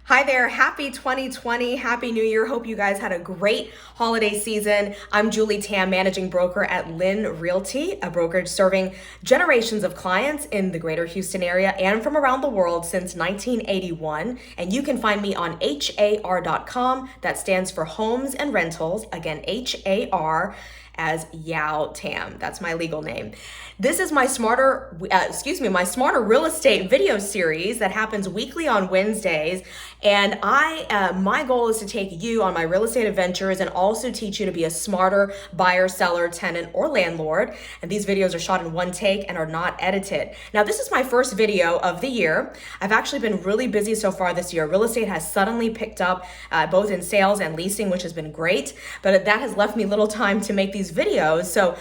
Hi there, happy 2020, happy new year. Hope you guys had a great holiday season. I'm Julie Tam, managing broker at Lynn Realty, a brokerage serving generations of clients in the greater Houston area and from around the world since 1981. And you can find me on HAR.com. That stands for Homes and Rentals. Again, HAR as Yao Tam. That's my legal name. This is my smarter real estate video series that happens weekly on Wednesdays. And my goal is to take you on my real estate adventures and also teach you to be a smarter buyer, seller, tenant, or landlord. And these videos are shot in one take and are not edited. Now, this is my first video of the year. I've actually been really busy so far this year. Real estate has suddenly picked up both in sales and leasing, which has been great, but that has left me little time to make these videos. So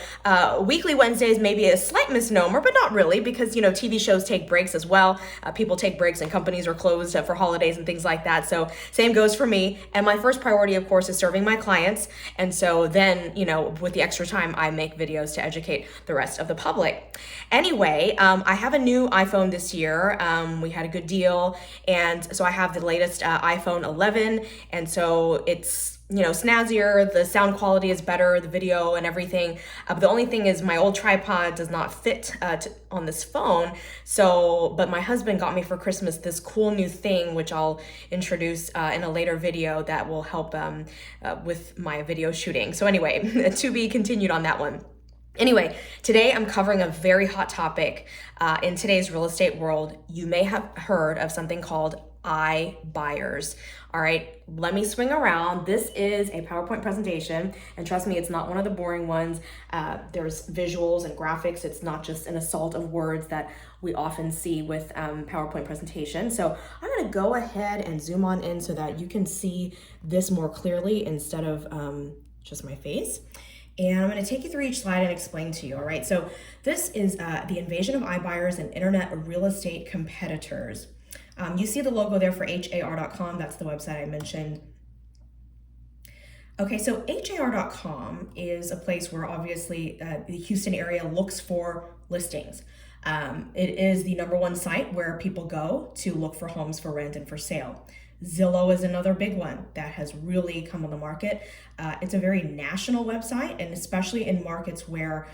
weekly Wednesdays may be a slight misnomer, but not really, because TV shows take breaks as well. People take breaks and companies are closed for holidays and things like that. So same goes for me. And my first priority, of course, is serving my clients. And so then, with the extra time, I make videos to educate the rest of the public. Anyway, I have a new iPhone this year. We had a good deal. And so I have the latest iPhone 11. And so it's snazzier, the sound quality is better, the video and everything. But the only thing is my old tripod does not fit on this phone. But my husband got me for Christmas this cool new thing, which I'll introduce in a later video that will help with my video shooting. So anyway, to be continued on that one. Anyway, today I'm covering a very hot topic in today's real estate world. You may have heard of something called iBuyers. All right, let me swing around. This is a PowerPoint presentation, and trust me, it's not one of the boring ones. There's visuals and graphics. It's not just an assault of words that we often see with PowerPoint presentations. So I'm gonna go ahead and zoom on in so that you can see this more clearly instead of just my face. And I'm going to take you through each slide and explain to you, all right? So this is the invasion of iBuyers and internet real estate competitors. You see the logo there for HAR.com. That's the website I mentioned. Okay, so HAR.com is a place where obviously the Houston area looks for listings. It is the #1 site where people go to look for homes for rent and for sale. Zillow is another big one that has really come on the market. It's a very national website, and especially in markets where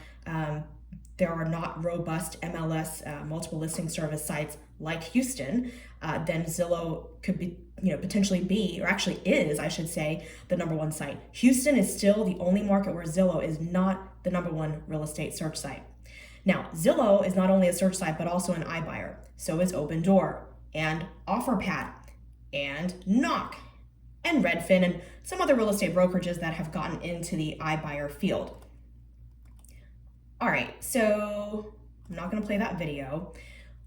there are not robust MLS multiple listing service sites like Houston, then Zillow could be, potentially be, or actually is, I should say, the #1 site. Houston is still the only market where Zillow is not the #1 real estate search site. Now, Zillow is not only a search site, but also an iBuyer. So is Opendoor and Offerpad and Knock and Redfin and some other real estate brokerages that have gotten into the iBuyer field. All right, so I'm not gonna play that video.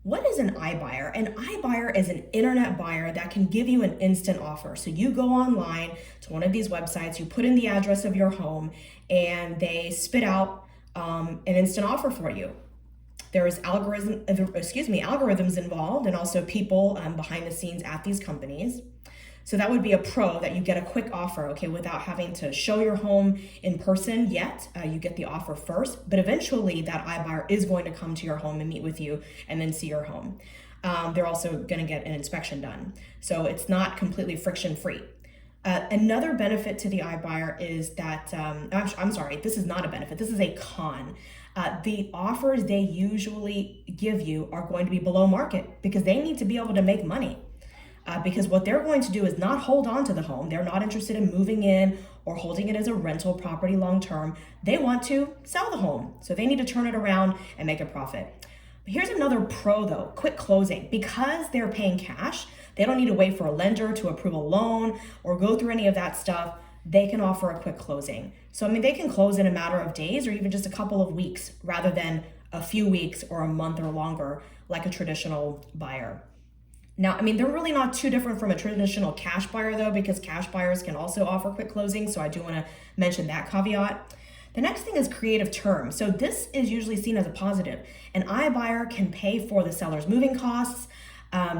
What is an iBuyer? An iBuyer is an internet buyer that can give you an instant offer. So you go online to one of these websites, you put in the address of your home, and they spit out an instant offer for you. There's algorithms involved, and also people behind the scenes at these companies. So that would be a pro, that you get a quick offer, okay, without having to show your home in person yet. You get the offer first, but eventually that iBuyer is going to come to your home and meet with you and then see your home. They're also going to get an inspection done. So it's not completely friction-free. Another benefit to the iBuyer is that, I'm sorry, this is not a benefit, this is a con. The offers they usually give you are going to be below market because they need to be able to make money. Because what they're going to do is not hold on to the home. They're not interested in moving in or holding it as a rental property long-term. They want to sell the home. So they need to turn it around and make a profit. But here's another pro though, quick closing. Because they're paying cash, they don't need to wait for a lender to approve a loan or go through any of that stuff. They can offer a quick closing. So, they can close in a matter of days or even just a couple of weeks rather than a few weeks or a month or longer like a traditional buyer. Now, they're really not too different from a traditional cash buyer though, because cash buyers can also offer quick closing. So I do want to mention that caveat. The next thing is creative terms. So this is usually seen as a positive. An iBuyer can pay for the seller's moving costs.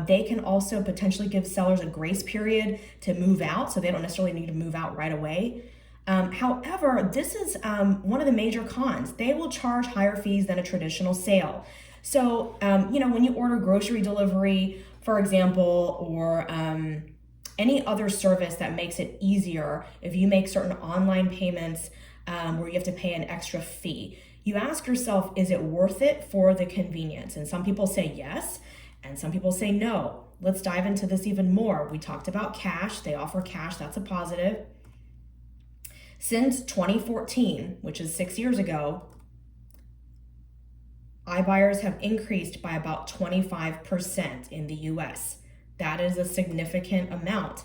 They can also potentially give sellers a grace period to move out, so they don't necessarily need to move out right away. However, this is one of the major cons. They will charge higher fees than a traditional sale. So, when you order grocery delivery, for example, or any other service that makes it easier if you make certain online payments where you have to pay an extra fee. You ask yourself, is it worth it for the convenience? And some people say yes, and some people say no. Let's dive into this even more. We talked about cash. They offer cash. That's a positive. Since 2014, which is 6 years ago, iBuyers have increased by about 25% in the US. That is a significant amount.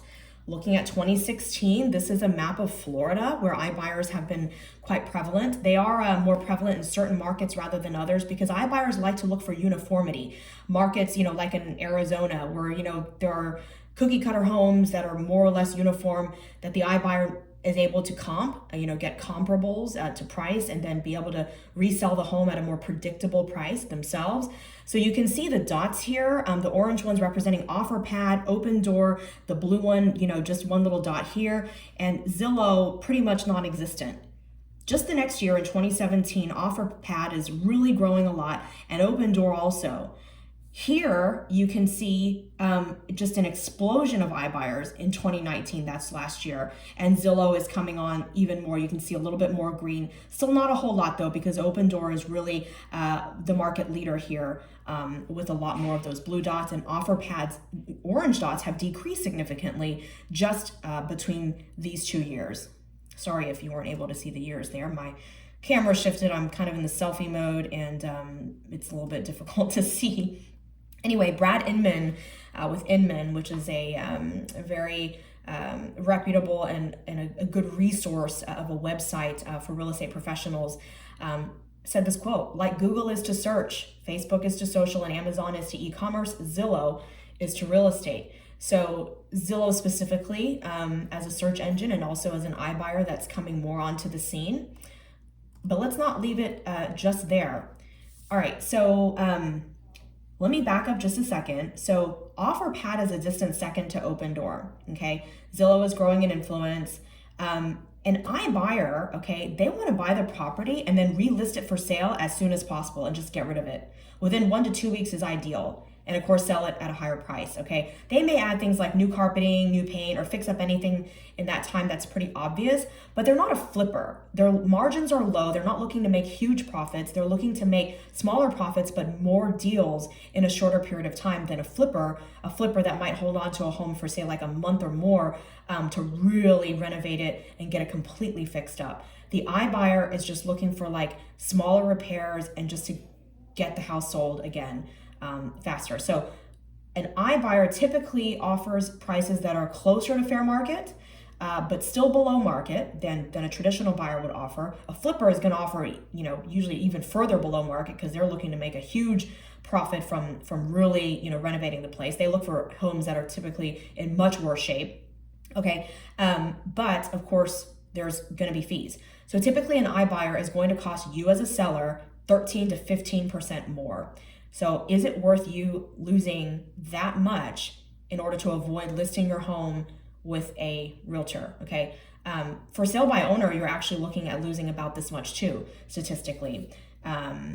Looking at 2016, this is a map of Florida where iBuyers have been quite prevalent. They are more prevalent in certain markets rather than others because iBuyers like to look for uniformity. Markets, like in Arizona where, there are cookie cutter homes that are more or less uniform that the iBuyer is able to get comparables to price and then be able to resell the home at a more predictable price themselves. So you can see the dots here, the orange ones representing Offerpad, Opendoor, the blue one, just one little dot here, and Zillow pretty much non-existent. Just the next year in 2017, Offerpad is really growing a lot and Opendoor also. Here you can see just an explosion of iBuyers in 2019, that's last year, and Zillow is coming on even more. You can see a little bit more green. Still not a whole lot though, because Opendoor is really the market leader here with a lot more of those blue dots, and Offerpad's orange dots have decreased significantly just between these 2 years. Sorry if you weren't able to see the years there. My camera shifted. I'm kind of in the selfie mode and it's a little bit difficult to see. Anyway, Brad Inman with Inman, which is a very reputable and a good resource of a website for real estate professionals, said this quote: like Google is to search, Facebook is to social, and Amazon is to e-commerce, Zillow is to real estate. So Zillow specifically as a search engine and also as an iBuyer that's coming more onto the scene. But let's not leave it just there. All right, so let me back up just a second. So Offerpad is a distant second to Opendoor, okay? Zillow is growing in influence. An iBuyer, okay, they want to buy the property and then relist it for sale as soon as possible and just get rid of it. Within 1 to 2 weeks is ideal. And of course, sell it at a higher price, okay? They may add things like new carpeting, new paint, or fix up anything in that time that's pretty obvious, but they're not a flipper. Their margins are low. They're not looking to make huge profits. They're looking to make smaller profits, but more deals in a shorter period of time than a flipper that might hold on to a home for say like a month or more to really renovate it and get it completely fixed up. The iBuyer is just looking for like smaller repairs and just to get the house sold again faster. So an iBuyer typically offers prices that are closer to fair market, but still below market than a traditional buyer would offer. A flipper is going to offer, usually even further below market because they're looking to make a huge profit from really, renovating the place. They look for homes that are typically in much worse shape. Okay. But of course there's going to be fees. So typically an iBuyer is going to cost you as a seller 13 to 15% more. So is it worth you losing that much in order to avoid listing your home with a realtor? Okay. For sale by owner, you're actually looking at losing about this much too, statistically. All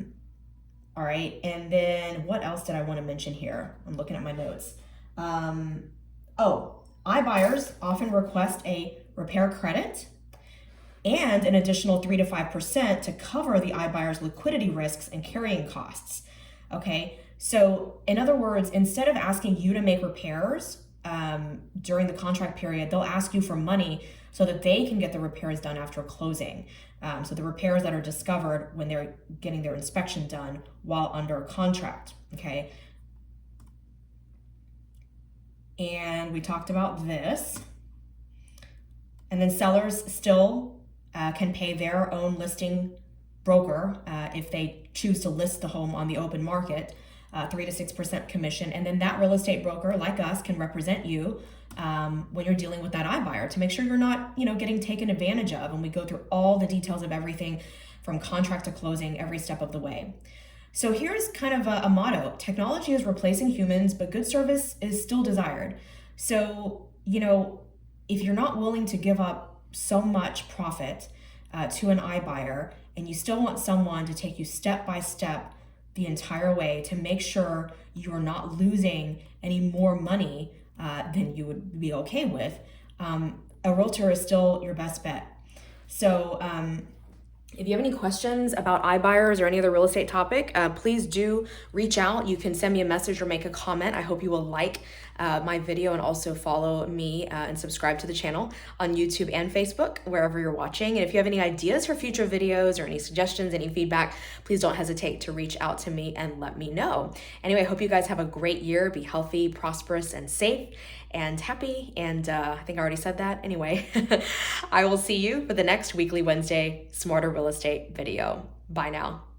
right. And then what else did I want to mention here? I'm looking at my notes. iBuyers often request a repair credit and an additional 3 to 5% to cover the iBuyer's liquidity risks and carrying costs. Okay, so in other words, instead of asking you to make repairs during the contract period, they'll ask you for money so that they can get the repairs done after closing. So the repairs that are discovered when they're getting their inspection done while under contract, okay? And we talked about this. And then sellers still can pay their own listing broker if they choose to list the home on the open market, 3 to 6% commission. And then that real estate broker, like us, can represent you when you're dealing with that iBuyer to make sure you're not, getting taken advantage of. And we go through all the details of everything from contract to closing every step of the way. So here's kind of a motto: technology is replacing humans, but good service is still desired. So, if you're not willing to give up so much profit to an iBuyer, and you still want someone to take you step by step the entire way to make sure you're not losing any more money then you would be okay with, a realtor is still your best bet. So if you have any questions about iBuyers or any other real estate topic, please do reach out. You can send me a message or make a comment. I hope you will like my video and also follow me and subscribe to the channel on YouTube and Facebook, wherever you're watching. And if you have any ideas for future videos or any suggestions, any feedback, please don't hesitate to reach out to me and let me know. Anyway, I hope you guys have a great year. Be healthy, prosperous, and safe and happy. And I think I already said that. Anyway, I will see you for the next weekly Wednesday Smarter Real Estate video. Bye now.